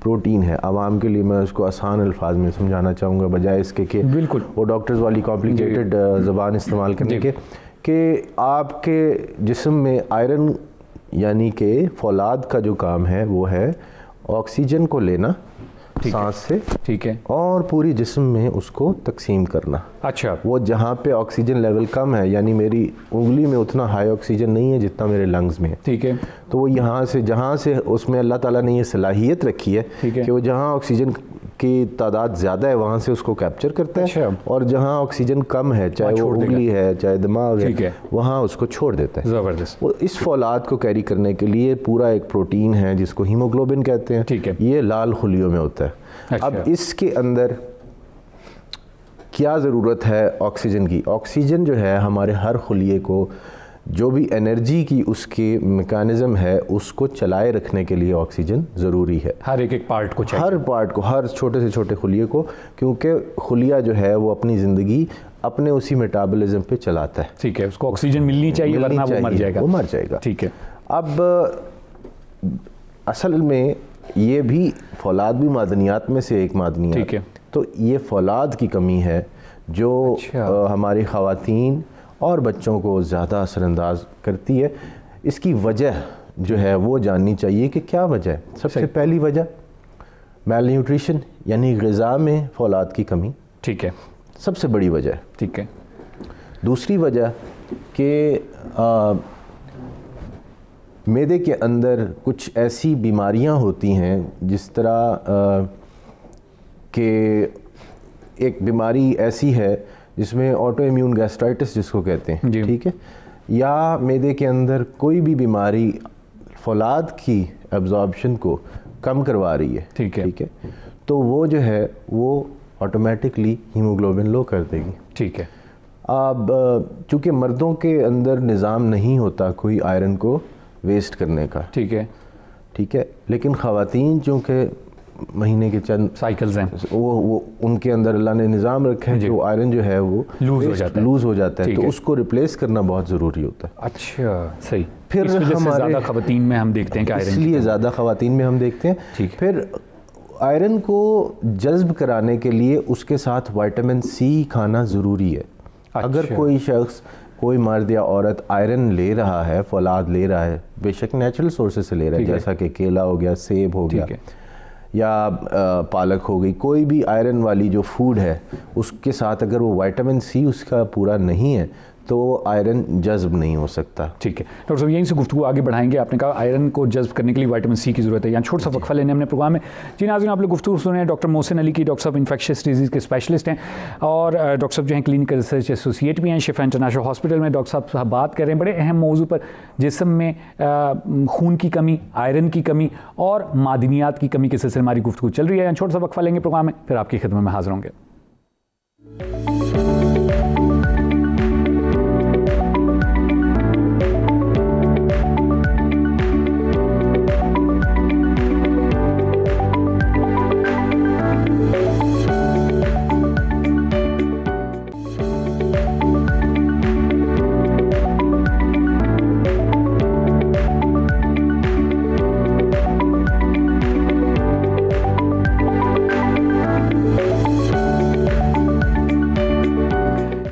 Protein ہے. عوام کے لیے میں اس کو آسان الفاظ میں سمجھانا چاہوں گا بجائے اس کے کہ بالکل وہ ڈاکٹرز والی کمپلیکیٹڈ زبان استعمال کرنے کے, کہ آپ کے جسم میں آئرن یعنی کہ فولاد کا جو کام ہے وہ ہے آکسیجن کو لینا سانس سے, ٹھیک ہے, اور پوری جسم میں اس کو تقسیم کرنا. اچھا, وہ جہاں پہ آکسیجن لیول کم ہے, یعنی میری انگلی میں اتنا ہائی آکسیجن نہیں ہے جتنا میرے لنگز میں ہے, ٹھیک ہے, تو وہ یہاں سے جہاں سے اس میں اللہ تعالیٰ نے یہ صلاحیت رکھی ہے کہ وہ جہاں آکسیجن کی تعداد زیادہ ہے وہاں سے اس کو کیپچر کرتا ہے, اور جہاں آکسیجن کم ہے چاہے وہ انگلی ہے چاہے دماغ ہے وہاں اس کو چھوڑ دیتا ہے. زبردست. وہ اس فولاد کو کیری کرنے کے لیے پورا ایک پروٹین ہے جس کو ہیموگلوبن کہتے ہیں, ٹھیک ہے, یہ لال خلیوں میں ہوتا ہے. اب اس کے اندر کیا ضرورت ہے آکسیجن کی؟ آکسیجن جو ہے ہمارے ہر خلیے کو جو بھی انرجی کی اس کی میکانزم ہے اس کو چلائے رکھنے کے لیے آکسیجن ضروری ہے. ہر ایک پارٹ کو چاہیے, ہر پارٹ کو, ہر چھوٹے سے چھوٹے خلیے کو, کیونکہ خلیہ جو ہے وہ اپنی زندگی اپنے اسی میٹابولزم پہ چلاتا ہے. ٹھیک ہے, اس کو آکسیجن ملنی چاہیے ورنہ وہ مر جائے گا. وہ مر جائے گا. ٹھیک ہے. اب اصل میں یہ بھی فولاد بھی معدنیات میں سے ایک معدنیات, ٹھیک ہے, تو یہ فولاد کی کمی ہے جو ہماری خواتین اور بچوں کو زیادہ اثر انداز کرتی ہے. اس کی وجہ جو ہے وہ جاننی چاہیے کہ کیا وجہ ہے. سب سے پہلی وجہ میل نیوٹریشن یعنی غذا میں فولاد کی کمی, ٹھیک ہے, سب سے بڑی وجہ ہے. ٹھیک ہے. دوسری وجہ کہ معدے کے اندر کچھ ایسی بیماریاں ہوتی ہیں جس طرح کہ ایک بیماری ایسی ہے جس میں آٹو امیون گیسٹرائٹس جس کو کہتے ہیں, ٹھیک ہے, یا معدے کے اندر کوئی بھی بیماری فولاد کی ایبزاربشن کو کم کروا رہی ہے, ٹھیک ہے, تو وہ جو ہے وہ آٹومیٹکلی ہیموگلوبن لو کر دے گی. ٹھیک ہے. اب چونکہ مردوں کے اندر نظام نہیں ہوتا کوئی آئرن کو ویسٹ کرنے کا, ٹھیک ہے, ٹھیک ہے, لیکن خواتین چونکہ مہینے کے چند سائیکلز ہیں وہ ان کے اندر اللہ نے نظام رکھا ہے کہ وہ آئرن جو ہے وہ لوز ہو جاتا ہے, تو اس کو ریپلیس کرنا بہت ضروری ہوتا ہے. اچھا, صحیح. پھر ہمارے زیادہ خواتین میں ہم دیکھتے ہیں کہ آئرن, اس لیے زیادہ خواتین میں ہم دیکھتے ہیں. پھر آئرن کو جذب کرانے کے لیے اس کے ساتھ وائٹامن سی کھانا ضروری ہے. اگر کوئی شخص, کوئی مرد یا عورت آئرن لے رہا ہے, فولاد لے رہا ہے, بے شک نیچرل سورسز سے لے رہا ہے, جیسا کہ کیلا ہو گیا, سیب ہو گیا, یا پالک ہو گئی, کوئی بھی آئرن والی جو فوڈ ہے اس کے ساتھ اگر وہ وائٹامن سی اس کا پورا نہیں ہے تو آئرن جذب نہیں ہو سکتا. ٹھیک ہے ڈاکٹر صاحب, یہیں سے گفتگو آگے بڑھائیں گے. آپ نے کہا آئرن کو جذب کرنے کے لیے وائٹامن سی کی ضرورت ہے. یہاں چھوٹا سا وقفہ لینے ہم نے پروگرام میں. جی ناظرین, آپ لوگ گفتگو سنے ہیں ڈاکٹر محسن علی کی. ڈاکٹر صاحب انفیکشس ڈیزیز کے اسپیشلسٹ ہیں اور ڈاکٹر صاحب جو ہیں کلینکل ریسرچ ایسوسیٹ بھی ہیں شفا انٹرنیشنل ہاسپٹل میں. ڈاکٹر صاحب بات کر رہے ہیں بڑے اہم موضوع پر, جسم میں خون کی کمی, آئرن کی کمی اور معدنیات کی کمی کے سلسلے ہماری گفتگو چل رہی ہے. یہاں چھوٹا سا وقفہ لیں گے پروگرام میں, پھر آپ کی خدمت میں حاضر ہوں گے.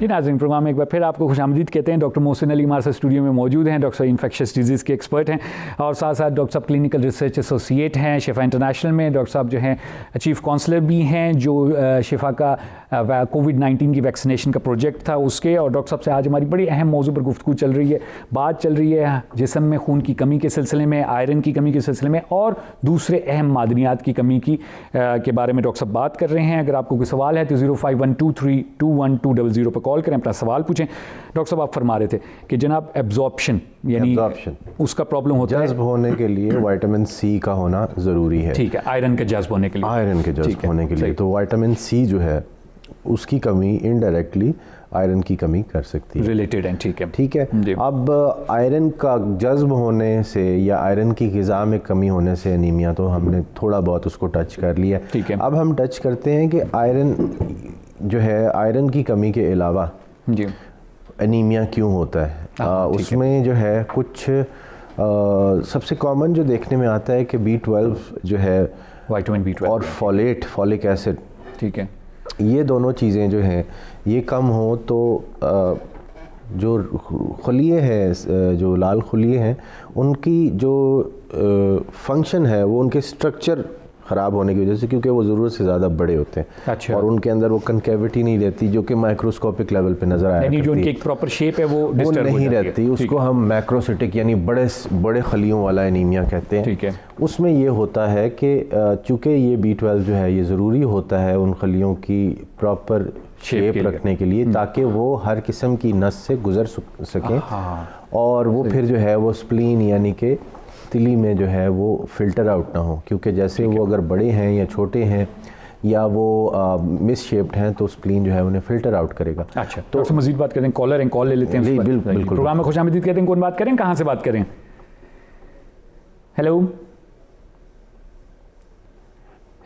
ناظرین, پروگرام میں ایک بار پھر آپ کو خوش آمدید کہتے ہیں. ڈاکٹر محسن علی ہمارے ساتھ اسٹوڈیو میں موجود ہیں. ڈاکٹر صاحب انفیکشس ڈیزیز کے ایکسپرٹ ہیں اور ساتھ ساتھ ڈاکٹر صاحب کلینکل ریسرچ ایسوسیٹ ہیں شفا انٹرنیشنل میں. ڈاکٹر صاحب جو ہیں چیف کونسلر بھی ہیں جو شفا کا کووڈ-19 کی ویکسینیشن کا پروجیکٹ تھا اس کے. اور ڈاکٹر صاحب سے آج ہماری بڑی اہم موضوع پر گفتگو چل رہی ہے, بات چل رہی ہے جسم میں خون کی کمی کے سلسلے میں, آئرن کی کمی کے سلسلے میں اور دوسرے اہم معدنیات کی کمی کے بارے میں ڈاکٹر صاحب بات کر رہے ہیں. اگر آپ کو کوئی سوال ہے تو 0512321200 پر کال کریں, اپنا سوال پوچھیں. ڈاکٹر صاحب آپ فرما رہے تھے کہ جناب ایبزارپشن یعنی اس کا پرابلم ہوتا ہے, جذب ہونے کے لیے وائٹامن سی کا ہونا ضروری ہے. ٹھیک ہے, آئرن کے جذب ہونے کے لیے, آئرن کے جذب ہونے کے لیے تو وائٹامن سی جو ہے اس کی کمی انڈائریکٹلی آئرن کی کمی کر سکتی ہے, ریلیٹڈ ہے. ٹھیک ہے, ٹھیک ہے. اب آئرن کا جذب ہونے سے یا آئرن کی غذا میں کمی ہونے سے انیمیا, تو ہم نے تھوڑا بہت اس کو ٹچ کر لیا. ٹھیک ہے, اب ہم ٹچ کرتے ہیں کہ آئرن جو ہے, آئرن کی کمی کے علاوہ جی انیمیا کیوں ہوتا ہے. اس میں جو ہے کچھ سب سے کامن جو دیکھنے میں آتا ہے کہ B12 جو ہے وائٹامن B12 اور فولک ایسڈ. ٹھیک ہے. یہ دونوں چیزیں جو ہیں یہ کم ہوں تو جو خلیے ہیں, جو لال خلیے ہیں, ان کی جو فنکشن ہے وہ ان کے اسٹرکچر خراب ہونے کی وجہ سے, کیونکہ وہ ضرورت سے زیادہ بڑے ہوتے ہیں. اچھا. اور ان کے اندر وہ کنکیوٹی نہیں رہتی جو کہ مائکروسکوپک لیول پہ نظر آیا کرتی ہے, جو ان کی ایک پراپر شیپ ہے وہ نہیں رہتی. اس کو ہم میکروسٹک یعنی بڑے خلیوں والا انیمیا کہتے ہیں. ٹھیک ہے. اس میں یہ ہوتا ہے کہ چونکہ یہ B12 جو ہے یہ ضروری ہوتا ہے ان خلیوں کی پراپر شیپ رکھنے کے لیے, تاکہ وہ ہر قسم کی نس سے گزر سکیں, اور وہ پھر جو ہے وہ سپلین یعنی کہ تلی میں جو ہے وہ فلٹر آؤٹ نہ ہو, کیونکہ جیسے وہ اگر بڑے ہیں یا چھوٹے ہیں یا وہ مس شیپڈ ہیں تو سپلین جو ہے انہیں فلٹر آؤٹ کرے گا. اچھا, تو مزید بات کریں, کالر ہیں, کال لے لیتے ہیں. جی بالکل. پروگرام میں خوش آمدید کہتے ہیں. کون بات کریں, کہاں سے بات کریں؟ ہیلو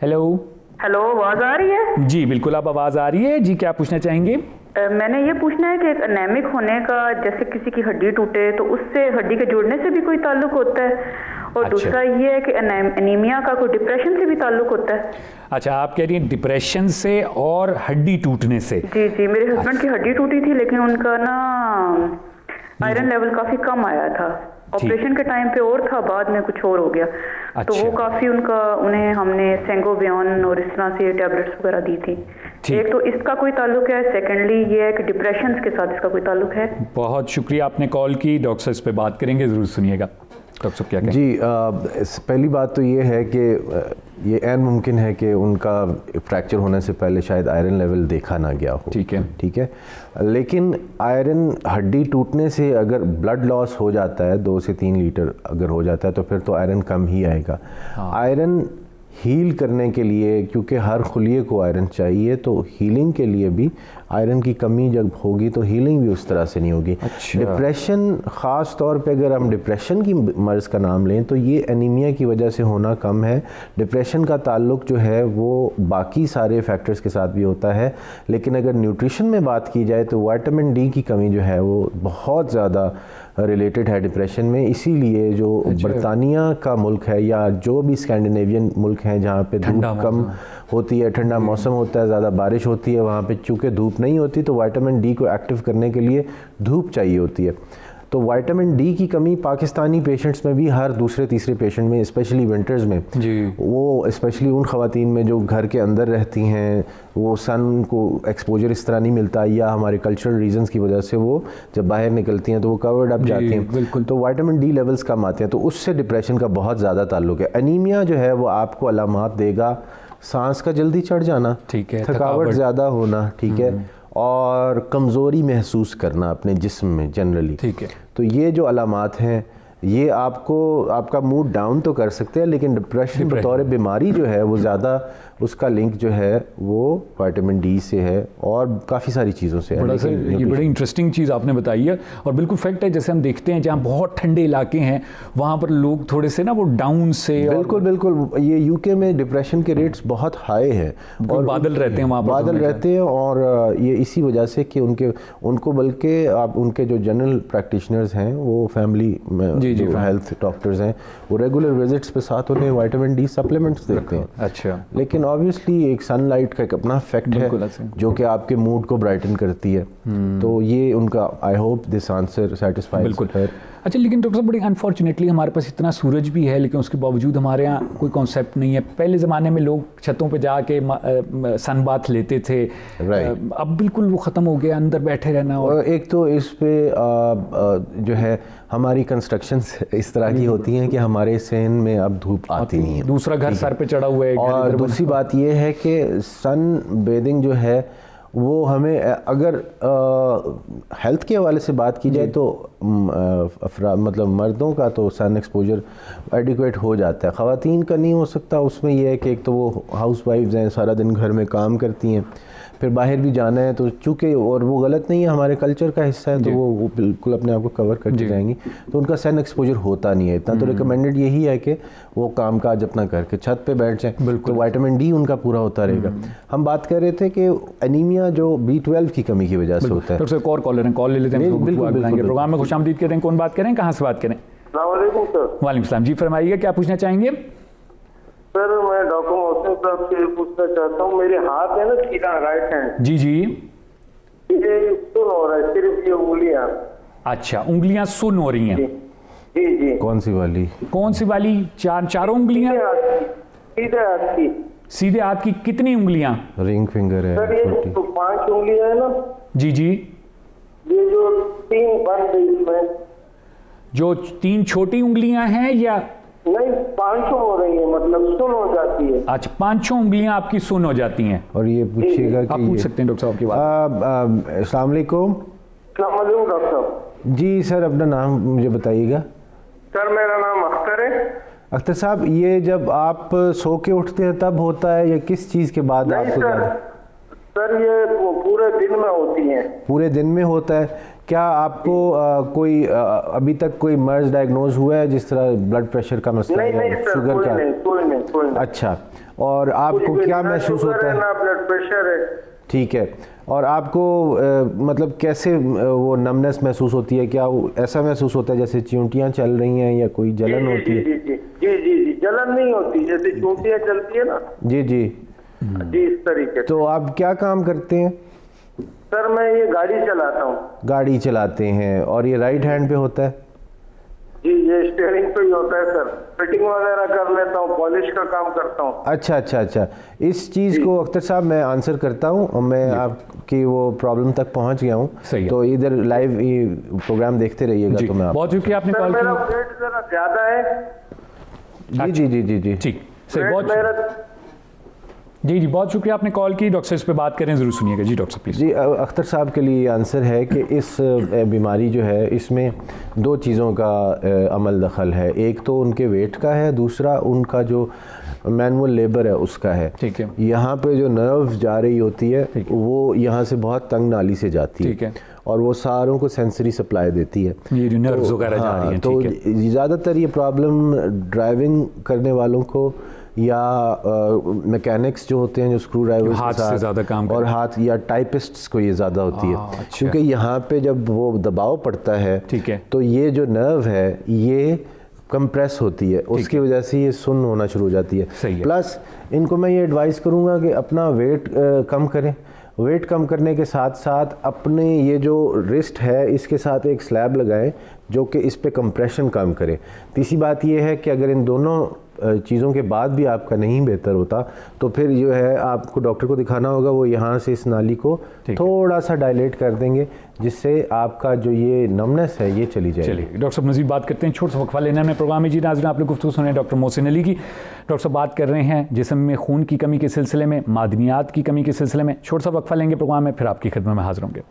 ہیلو ہیلو, آواز آ رہی ہے؟ جی بالکل, آپ آواز آ رہی ہے. جی کیا پوچھنا چاہیں گے؟ میں نے یہ پوچھنا ہے کہ ایک انیمک ہونے کا, جیسے کسی کی ہڈی ٹوٹے تو اس سے ہڈی کے جوڑنے سے بھی کوئی تعلق ہوتا ہے, اور دوسرا یہ ہے کہ انیمیا کا کوئی ڈپریشن سے بھی تعلق ہوتا ہے. اچھا, آپ کہہ رہی ہیں ڈپریشن سے اور ہڈی ٹوٹنے سے. جی جی, میرے ہسبینڈ کی ہڈی ٹوٹی تھی لیکن ان کا نا آئرن لیول کافی کم آیا تھا. آپریشن کے ٹائم پہ اور تھا, بعد میں کچھ اور ہو گیا. تو وہ کافی انہیں ہم نے سینگوبیون اور اس طرح سے ٹیبلٹس وغیرہ دی تھی. ایک تو اس کا کوئی تعلق ہے, سیکنڈلی یہ ہے کہ ڈپریشنز کے ساتھ اس کا کوئی تعلق ہے. بہت شکریہ, آپ نے کال کی. ڈاکٹر صاحب اس پہ بات کریں گے, ضرور سنیے گا. ڈاکٹر صاحب کیا کہیں؟ جی, پہلی بات تو یہ ہے کہ یہ عین ممکن ہے کہ ان کا فریکچر ہونے سے پہلے شاید آئرن لیول دیکھا نہ گیا ہو. ٹھیک ہے. لیکن آئرن ہڈی ٹوٹنے سے اگر بلڈ لاس ہو جاتا ہے 2 سے 3 لیٹر اگر ہو جاتا ہے تو پھر تو آئرن کم ہی آئے گا. آئرن ہیل کرنے کے لیے, کیونکہ ہر خلیے کو آئرن چاہیے, تو ہیلنگ کے لیے بھی آئرن کی کمی جب ہوگی تو ہیلنگ بھی اس طرح سے نہیں ہوگی. ڈپریشن, خاص طور پہ اگر ہم ڈپریشن کی مرض کا نام لیں تو یہ انیمیا کی وجہ سے ہونا کم ہے. ڈپریشن کا تعلق جو ہے وہ باقی سارے فیکٹرز کے ساتھ بھی ہوتا ہے, لیکن اگر نیوٹریشن میں بات کی جائے تو وائٹامن ڈی کی کمی جو ہے وہ بہت زیادہ ریلیٹڈ ہے ڈپریشن میں. اسی لیے جو برطانیہ کا ملک ہے یا جو بھی اسکینڈینیوین ملک ہیں جہاں پہ دھوپ کم ہوتی ہے, ٹھنڈا موسم ہوتا ہے, زیادہ بارش ہوتی ہے, وہاں پہ چونکہ دھوپ نہیں ہوتی تو وائٹامن ڈی کو ایکٹیو کرنے کے لیے دھوپ چاہیے ہوتی ہے. تو وائٹامن ڈی کی کمی پاکستانی پیشنٹس میں بھی ہر دوسرے تیسرے پیشنٹ میں, اسپیشلی ونٹرز میں, وہ اسپیشلی ان خواتین میں جو گھر کے اندر رہتی ہیں, وہ سن کو ایکسپوجر اس طرح نہیں ملتا, یا ہمارے کلچرل ریزنز کی وجہ سے وہ جب باہر نکلتی ہیں تو وہ کورڈ اپ جاتی ہیں, تو وائٹامن ڈی لیولز کم آتے ہیں, تو اس سے ڈپریشن کا بہت زیادہ تعلق ہے. انیمیا جو ہے وہ آپ کو علامات دے گا, سانس کا جلدی چڑھ جانا, تھکاوٹ زیادہ ہونا, ٹھیک ہے, اور کمزوری محسوس کرنا اپنے جسم میں جنرلی. ٹھیک ہے. تو یہ جو علامات ہیں یہ آپ کا موڈ ڈاؤن تو کر سکتے ہیں, لیکن ڈپریشن بطور بیماری جو ہے وہ زیادہ اس کا لنک جو ہے وہ وائٹامن ڈی سے ہے اور کافی ساری چیزوں سے ہے. یہ بڑی انٹرسٹنگ چیز آپ نے بتائی ہے, اور بالکل فیکٹ ہے. جیسے ہم دیکھتے ہیں جہاں بہت ٹھنڈے علاقے ہیں وہاں پر لوگ تھوڑے سے نا وہ ڈاؤن سے, بالکل یہ یو کے میں ڈپریشن کے ریٹس بہت ہائی ہیں, اور بادل رہتے ہیں وہاں, بادل رہتے ہیں, اور یہ اسی وجہ سے کہ ان کو بلکہ آپ ان کے جو جنرل پریکٹیشنرز ہیں وہ فیملی جو ہیلتھ ڈاکٹرز ہیں وہ ریگولر وزٹس پہ ساتھ انہیں وائٹامن ڈی سپلیمنٹس دیتے ہیں. اچھا. لیکن آبویسلی ایک سن لائٹ کا ایک اپنا افیکٹ ہے جو کہ آپ کے موڈ کو برائٹن کرتی ہے. تو یہ ان کا I hope this answer satisfies. بالکل. اچھا, لیکن ڈاکٹر صاحب بڑی انفارچونیٹلی ہمارے پاس اتنا سورج بھی ہے لیکن اس کے باوجود ہمارے یہاں کوئی کانسیپٹ نہیں ہے. پہلے زمانے میں لوگ چھتوں پہ جا کے سن باتھ لیتے تھے, اب بالکل وہ ختم ہو گیا, اندر بیٹھے رہنا. اور ایک تو اس پہ جو ہے ہماری کنسٹرکشنز اس طرح کی ہوتی ہیں کہ ہمارے صحن میں اب دھوپ آتی نہیں ہے. دوسرا گھر سر پہ چڑھا ہوا ہے. اور دوسری بات یہ ہے کہ سن بیدنگ جو ہے وہ ہمیں اگر ہیلتھ کے حوالے سے بات کی جائے تو مطلب مردوں کا تو سن ایکسپوجر ایڈیکویٹ ہو جاتا ہے, خواتین کا نہیں ہو سکتا. اس میں یہ ہے کہ ایک تو وہ ہاؤس وائفز ہیں, سارا دن گھر میں کام کرتی ہیں, پھر باہر بھی جانا ہے تو چونکہ, اور وہ غلط نہیں ہے, ہمارے کلچر کا حصہ ہے, تو وہ بالکل اپنے آپ کو کور کرتی جائیں گی, تو ان کا سن ایکسپوجر ہوتا نہیں ہے اتنا. تو ریکمینڈڈ یہی ہے کہ وہ کام کاج اپنا کر کے چھت پہ بیٹھ جائیں, تو وائٹامن ڈی ان کا پورا ہوتا رہے گا. ہم بات کر رہے تھے کہ انیمیا جو B12 کی کمی کی وجہ سے ہوتا ہے. ایک اور کالر ہیں, کال لے لیتے ہیں. پروگرام میں خوش آمدید کہتے ہیں. کون بات کریں, کہاں سے بات کریں؟ السلام علیکم سر. وعلیکم السلام. جی فرمائیے, کیا پوچھنا چاہیں گے؟ سر میں ڈاکٹر محسن صاحب سے پوچھنا چاہتا ہوں, میرے ہاتھ ہے نا سیدھا رائٹ ہینڈ, جی جی, یہ سن ہو رہا ہے صرف یہ انگلیاں. اچھا, انگلیاں سن ہو رہی ہیں. جی جی. کون سی والی؟ کون سی والی؟ چاروں انگلیاں سیدھے ہاتھ کی. سیدھے ہاتھ کی کتنی انگلیاں؟ رنگ فنگر ہے سر یہ 5 انگلیاں ہیں نا. جی جی. یہ جو 3 بند ہے اس میں, جو 3 چھوٹی انگلیاں ہیں یا نہیں 5 ہو رہی ہیں, مطلب سن ہو جاتی ہے. اچھا, 5 انگلیاں آپ کی سن ہو جاتی ہیں. اور یہ پوچھیے گا کہ آپ پوچھ سکتے ہیں ڈاکٹر صاحب کی بات. السلام علیکم. السلام علیکم ڈاکٹر صاحب. جی سر, اپنا نام مجھے بتائیے گا. سر میرا نام اختر ہے. اختر صاحب, یہ جب آپ سو کے اٹھتے ہیں تب ہوتا ہے یا کس چیز کے بعد آپ کو؟ سر یہ پورے دن میں ہوتی ہیں. پورے دن میں ہوتا ہے. کیا آپ کو کوئی ابھی تک کوئی مرض ڈائگنوز ہوا ہے, جس طرح بلڈ پریشر کا مسئلہ ہے, شوگر کا؟ نہیں. اچھا, اور آپ کو کیا محسوس ہوتا ہے؟ بلڈ پریشر ہے. ٹھیک ہے, اور آپ کو مطلب کیسے وہ نمنس محسوس ہوتی ہے؟ کیا ایسا محسوس ہوتا ہے جیسے چیونٹیاں چل رہی ہیں یا کوئی جلن ہوتی ہے؟ جی, جلن نہیں ہوتی, جیسے چیونٹیاں چلتی ہے نا. جی جی جی, اس طریقے. تو آپ کیا کام کرتے ہیں؟ سر میں یہ گاڑی چلاتا ہوں. گاڑی چلاتے ہیں, اور یہ رائٹ ہینڈ پہ ہوتا ہے؟ جی, یہ اسٹیئرنگ پہ ہی ہوتا ہے سر. فٹنگ وغیرہ کر لیتا ہوں, پالش کا کام کرتا ہوں. اچھا اچھا اچھا, اس چیز کو اختر صاحب میں آنسر کرتا ہوں, اور میں آپ کی وہ پرابلم تک پہنچ گیا ہوں. تو ادھر لائیو پروگرام دیکھتے رہیے گا. تو میں بہت شکریہ آپ نے کال میرا ویٹ ذرا زیادہ ہے. جی جی جی جی جی ٹھیک, جی جی, بہت شکریہ آپ نے کال کی. ڈاکٹر صاحب اس پہ بات کریں, ضرور سنیے گا. جی ڈاکٹر صاحب پلیز. جی, اختر صاحب کے لیے آنسر ہے کہ اس بیماری جو ہے اس میں 2 چیزوں کا عمل دخل ہے. ایک تو ان کے ویٹ کا ہے, دوسرا ان کا جو مینول لیبر ہے اس کا ہے. ٹھیک ہے. یہاں پہ جو نرو جا رہی ہوتی ہے وہ یہاں سے بہت تنگ نالی سے جاتی ہے, اور وہ ساروں کو سینسری سپلائی دیتی ہے. یہ جو نروز وغیرہ جا رہی ہیں. تو زیادہ تر یہ پرابلم ڈرائیونگ کرنے والوں کو یا میکینکس جو ہوتے ہیں, جو اسکرو ڈرائیور ہاتھ سے زیادہ کام کرتے ہیں, اور ہاتھ, یا ٹائپسٹس کو یہ زیادہ ہوتی ہے. کیونکہ یہاں پہ جب وہ دباؤ پڑتا ہے تو یہ جو نرو ہے یہ کمپریس ہوتی ہے, اس کی وجہ سے یہ سن ہونا شروع ہو جاتی ہے. پلس ان کو میں یہ ایڈوائز کروں گا کہ اپنا ویٹ کم کریں. ویٹ کم کرنے کے ساتھ ساتھ اپنے یہ جو رسٹ ہے اس کے ساتھ ایک سلیب لگائیں جو کہ اس پہ کمپریشن کم کرے. تیسری بات یہ ہے کہ اگر ان دونوں چیزوں کے بعد بھی آپ کا نہیں بہتر ہوتا تو پھر جو ہے آپ کو ڈاکٹر کو دکھانا ہوگا, وہ یہاں سے اس نالی کو تھوڑا سا ڈائلیٹ کر دیں گے, جس سے آپ کا جو یہ نمنس ہے یہ چلی جائے. چلیے ڈاکٹر صاحب مزید بات کرتے ہیں, چھوٹا سا وقفہ لینا ہے پروگرام میں. جی ناظرین, آپ نے گفتگو سنیں ڈاکٹر محسن علی کی. ڈاکٹر صاحب بات کر رہے ہیں جسم میں خون کی کمی کے سلسلے میں, معدنیات کی کمی کے سلسلے میں. چھوٹا سا وقفہ لیں گے پروگرام میں, پھر آپ کی خدمت میں حاضر ہوں گے.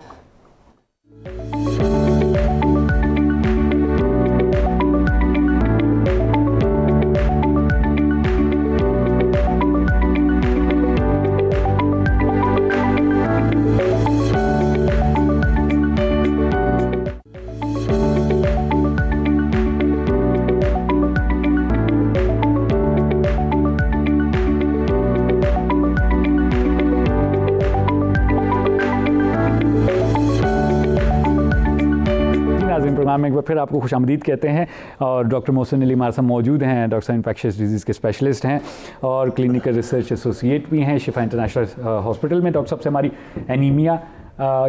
پروگرام میں ایک بار پھر آپ کو خوش آمدید کہتے ہیں, اور ڈاکٹر محسن علی ہمارے ساتھ موجود ہیں. ڈاکٹر صاحب انفیکشس ڈیزیز کے اسپیشلسٹ ہیں اور کلینکل ریسرچ ایسوسیٹ بھی ہیں شفا انٹرنیشنل ہاسپٹل میں. ڈاکٹر صاحب سے ہماری اینیمیا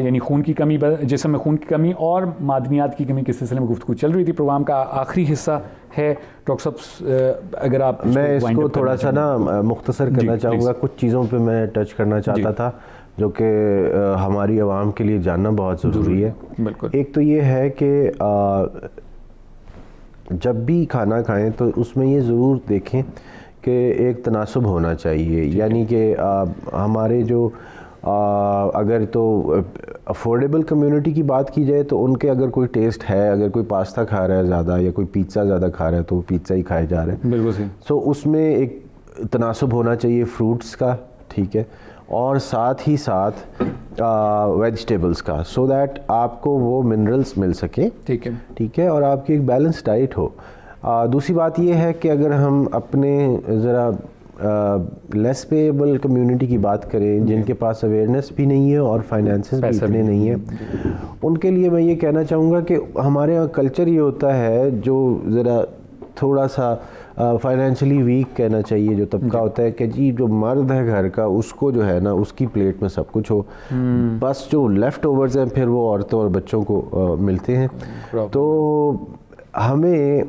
یعنی خون کی کمی, جسم میں خون کی کمی اور معدنیات کی کمی کے سلسلے میں گفتگو چل رہی تھی. پروگرام کا آخری حصہ ہے. ڈاکٹر صاحب اگر آپ, میں اس کو تھوڑا سا نا مختصر کرنا چاہوں گا. کچھ چیزوں پہ میں ٹچ کرنا چاہتا تھا جو کہ ہماری عوام کے لیے جاننا بہت ضروری ہے. بالکل. ایک تو یہ ہے کہ جب بھی کھانا کھائیں تو اس میں یہ ضرور دیکھیں کہ ایک تناسب ہونا چاہیے. یعنی کہ ہمارے جو اگر تو افورڈیبل کمیونٹی کی بات کی جائے تو ان کے اگر کوئی ٹیسٹ ہے, اگر کوئی پاستا کھا رہا ہے زیادہ یا کوئی پیزا زیادہ کھا رہا ہے تو وہ پیزا ہی کھائے جا رہے ہیں. بالکل صحیح. سو اس میں ایک تناسب ہونا چاہیے فروٹس کا, ٹھیک ہے, اور ساتھ ہی ساتھ ویجیٹیبلس کا, سو دیٹ آپ کو وہ منرلس مل سکیں. ٹھیک ہے, اور آپ کی ایک بیلنس ڈائٹ ہو. دوسری بات یہ ہے کہ اگر ہم اپنے ذرا لیس پیبل کمیونٹی کی بات کریں جن کے پاس اویئرنیس بھی نہیں ہے اور فائنینسز بھی اتنے نہیں ہیں, ان کے لیے میں یہ کہنا چاہوں گا کہ ہمارے یہاں کلچر یہ ہوتا ہے جو ذرا تھوڑا سا فائنینشلی ویک کہنا چاہیے جو طبقہ ہوتا ہے کہ جی جو مرد ہے گھر کا اس کو جو ہے نا اس کی پلیٹ میں سب کچھ ہو, بس جو لیفٹ اوورز ہیں پھر وہ عورتوں اور بچوں کو ملتے ہیں. تو ہمیں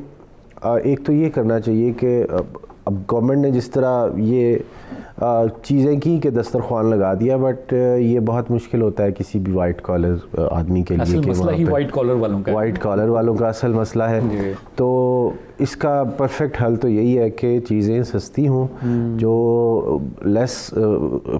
ایک تو یہ کرنا چاہیے کہ اب گورنمنٹ نے جس طرح یہ چیزیں کی کہ دسترخوان لگا دیا, بٹ یہ بہت مشکل ہوتا ہے کسی بھی وائٹ کالر آدمی کے لیے. اصل مسئلہ ہی وائٹ کالر والوں کا اصل مسئلہ ہے. تو اس کا پرفیکٹ حل تو یہی ہے کہ چیزیں سستی ہوں, جو لیس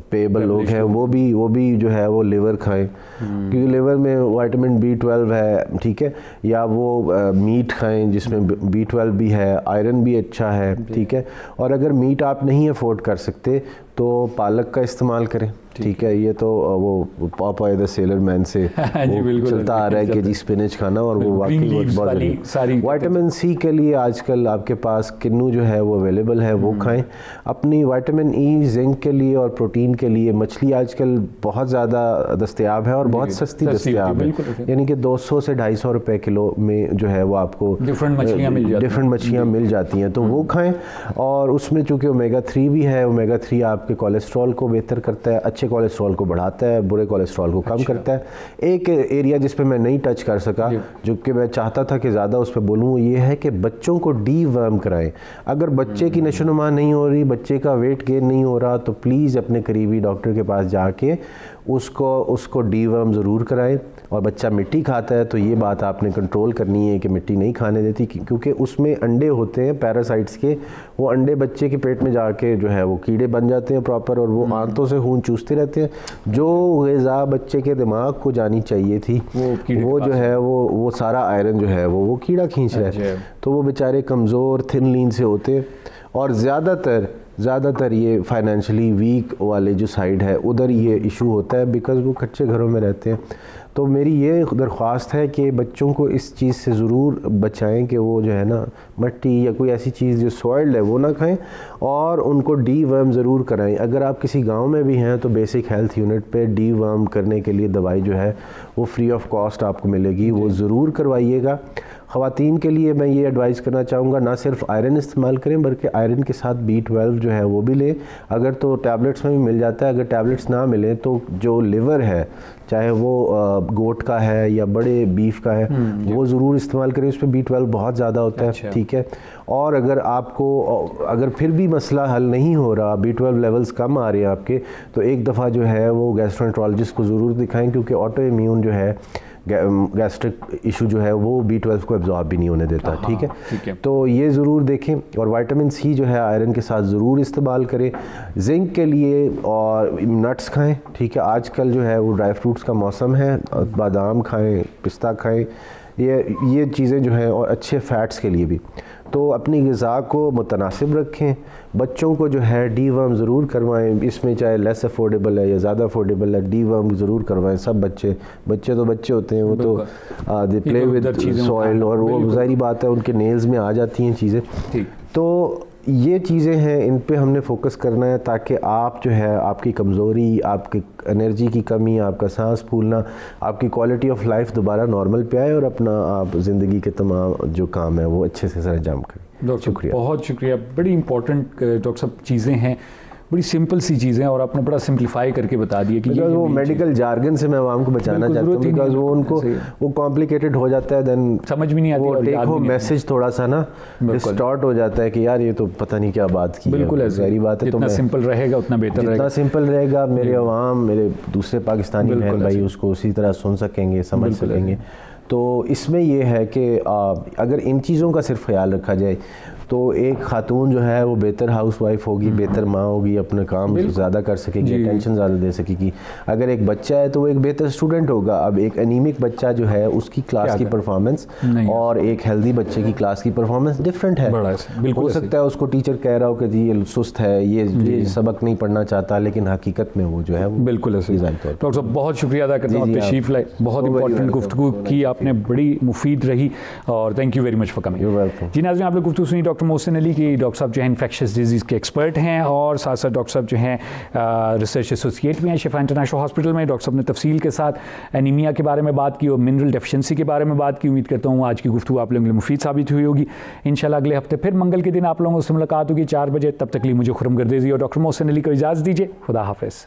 پیبل لوگ ہیں وہ بھی جو ہے وہ لیور کھائیں, کیونکہ لیور میں وائٹامن B12 ہے, ٹھیک ہے, یا وہ میٹ کھائیں جس میں B12 بھی ہے, آئرن بھی اچھا ہے, ٹھیک ہے. اور اگر میٹ آپ نہیں افورڈ کر سکتے تو پالک کا استعمال کریں, ٹھیک ہے. یہ تو وہ پاپا دا سیلر مین سے چلتا آ رہا ہے کہ جی اسپینچ کھانا, اور وہ واقعی بہت وائٹامن سی کے لیے آج کل آپ کے پاس کنو جو ہے وہ اویلیبل ہے, وہ کھائیں. اپنی وائٹامن ای زنک کے لیے اور پروٹین کے لیے مچھلی آج کل بہت زیادہ دستیاب ہے اور بہت سستی دستیاب ہے, یعنی کہ 200 سے 250 روپے کلو میں جو ہے وہ آپ کو ڈفرینٹ مچھلیاں مل جاتی ہیں, تو وہ کھائیں. اور اس میں چونکہ اومیگا 3 بھی ہے, اومیگا 3 آپ کے کولیسٹرول کو بہتر کرتا ہے, اچھے کولیسٹرول کو بڑھاتا ہے, برے کولیسٹرول کو کم کرتا ہے. ایک ایریا جس پہ میں نہیں ٹچ کر سکا جو کہ میں چاہتا تھا کہ زیادہ اس پہ بولوں, یہ ہے کہ بچوں کو ڈی ورم کرائیں. اگر بچے کی نشو نما نہیں ہو رہی, بچے کا ویٹ گین نہیں ہو رہا, تو پلیز اپنے قریبی ڈاکٹر کے پاس جا کے اس کو ڈی ورم ضرور کرائیں. اور بچہ مٹی کھاتا ہے تو یہ بات آپ نے کنٹرول کرنی ہے کہ مٹی نہیں کھانے دیتی, کیونکہ اس میں انڈے ہوتے ہیں پیراسائٹس کے, وہ انڈے بچے کے پیٹ میں جا کے جو ہے وہ کیڑے بن جاتے ہیں پراپر, اور وہ آنتوں سے خون چوستے رہتے ہیں. جو غذا بچے کے دماغ کو جانی چاہیے تھی وہ جو ہے وہ سارا آئرن جو ہے وہ کیڑا کھینچ رہا ہے. تو وہ بیچارے کمزور تھن لین سے ہوتے ہیں, اور زیادہ تر یہ فائنینشلی ویک والے جو سائڈ ہے ادھر یہ ایشو ہوتا ہے, بیکاز وہ کچے گھروں میں رہتے ہیں. تو میری یہ درخواست ہے کہ بچوں کو اس چیز سے ضرور بچائیں کہ وہ جو ہے نا مٹی یا کوئی ایسی چیز جو سوائلڈ ہے وہ نہ کھائیں, اور ان کو ڈی ورم ضرور کرائیں. اگر آپ کسی گاؤں میں بھی ہیں تو بیسک ہیلتھ یونٹ پہ ڈی ورم کرنے کے لیے دوائی جو ہے وہ فری آف کاسٹ آپ کو ملے گی, وہ ضرور کروائیے گا. خواتین کے لیے میں یہ ایڈوائز کرنا چاہوں گا, نہ صرف آئرن استعمال کریں بلکہ آئرن کے ساتھ B12 جو ہے وہ بھی لیں. اگر تو ٹیبلٹس میں بھی مل جاتا ہے, اگر ٹیبلٹس نہ ملیں تو جو لیور ہے, چاہے وہ گوٹ کا ہے یا بڑے بیف کا ہے, وہ ضرور استعمال کریں. اس پہ B12 بہت زیادہ ہوتا ہے, ٹھیک ہے. اور اگر آپ کو اگر پھر بھی مسئلہ حل نہیں ہو رہا, B12 لیولز کم آ رہے ہیں آپ کے, تو ایک دفعہ جو ہے وہ گیسٹرونٹرولوجسٹ کو ضرور دکھائیں, کیونکہ آٹو امیون جو ہے گیسٹرک ایشو جو ہے وہ B12 کو ایبزارب بھی نہیں ہونے دیتا, ٹھیک ہے. تو یہ ضرور دیکھیں. اور وائٹامن سی جو ہے آئرن کے ساتھ ضرور استعمال کریں. زنک کے لیے اور نٹس کھائیں, ٹھیک ہے. آج کل جو ہے وہ ڈرائی فروٹس کا موسم ہے, بادام کھائیں, پستہ کھائیں, یہ چیزیں جو ہیں, اور اچھے فیٹس کے لیے بھی. تو اپنی غذا کو متناسب رکھیں. بچوں کو جو ہے ڈی ورم ضرور کروائیں, اس میں چاہے لیس افورڈیبل ہے یا زیادہ افورڈیبل ہے, ڈی ورم ضرور کروائیں. سب بچے تو بچے ہوتے ہیں, وہ تو دے پلے ود سوائل, اور وہ ظاہری بات ہے ان کے نیلز میں آ جاتی ہیں چیزیں. تو یہ چیزیں ہیں, ان پہ ہم نے فوکس کرنا ہے تاکہ آپ جو ہے آپ کی کمزوری, آپ کی انرجی کی کمی, آپ کا سانس پھولنا, آپ کی کوالٹی آف لائف دوبارہ نارمل پہ آئے, اور اپنا آپ زندگی کے تمام جو کام ہے وہ اچھے سے سر انجام کریں. ڈاکٹر صاحب بہت شکریہ, بڑی امپورٹنٹ ڈاکٹر صاحب چیزیں ہیں, بڑی سمپل سی چیزیں, اور آپ نے بڑا سمپلیفائی کر کے بتا دیا کہ وہ میڈیکل جارگن سے میں عوام کو بچانا چاہتا ہوں, بیکاز وہ ان کو وہ کمپلیکیٹڈ ہو جاتا ہے, دین سمجھ بھی نہیں آتی, وہ ٹیک ہوم میسج تھوڑا سا نا ڈسٹارٹ ہو جاتا ہے کہ یار یہ تو پتہ نہیں کیا بات کی. بالکل ظاہری بات ہے, جتنا سمپل رہے گا اتنا بہتر رہے گا. جتنا سمپل رہے گا میرے عوام, میرے دوسرے پاکستانی بہن بھائی اس کو اسی طرح سن سکیں گے, سمجھ سکیں گے. تو اس میں یہ ہے کہ اگر ان چیزوں کا صرف خیال رکھا جائے تو ایک خاتون جو ہے وہ بہتر ہاؤس وائف ہوگی, بہتر ماں ہوگی, اپنا کام زیادہ کر سکے گی, اٹینشن زیادہ دے سکے گی. اگر ایک بچہ ہے تو وہ ایک بہتر اسٹوڈنٹ ہوگا. اب ایک انیمک بچہ جو ہے اس کی کلاس کی پرفارمنس اور ایک ہیلدی بچے کی کلاس کی پرفارمنس ڈفرینٹ ہے. ہو سکتا ہے اس کو ٹیچر کہہ رہا ہو کہ جی یہ سست ہے, یہ سبق نہیں پڑھنا چاہتا, لیکن حقیقت میں وہ جو ہے بالکل. ڈاکٹر صاحب بہت شکریہ ادا کرتا ہوں, تشریف لائے, بہت امپورٹنٹ گفتگو کی آپ نے بڑی مفید رہی اور thank you very much for coming. جی ناظرین آپ نے گفتگو سنی ڈاکٹر محسن علی کی. ڈاکٹر صاحب جو ہیں انفیکشس ڈیزیز کے ایکسپرٹ ہیں اور ساتھ ساتھ ڈاکٹر صاحب جو ہیں ریسرچ ایسوسیٹ بھی ہیں شفا انٹرنیشنل ہاسپٹل میں. ڈاکٹر صاحب نے تفصیل کے ساتھ انیمیا کے بارے میں بات کی اور منرل ڈیفیشنسی کے بارے میں بات کی. امید کرتا ہوں آج کی گفتگو آپ لوگوں کے لیے مفید ثابت ہوئی ہوگی. انشاءاللہ اگلے ہفتے پھر منگل کے دن آپ لوگوں سے ملاقات ہوگی 4 بجے. تب تک لیے مجھے خرم گردیزی اور ڈاکٹر محسن علی کو اجازت دیجیے. خدا حافظ.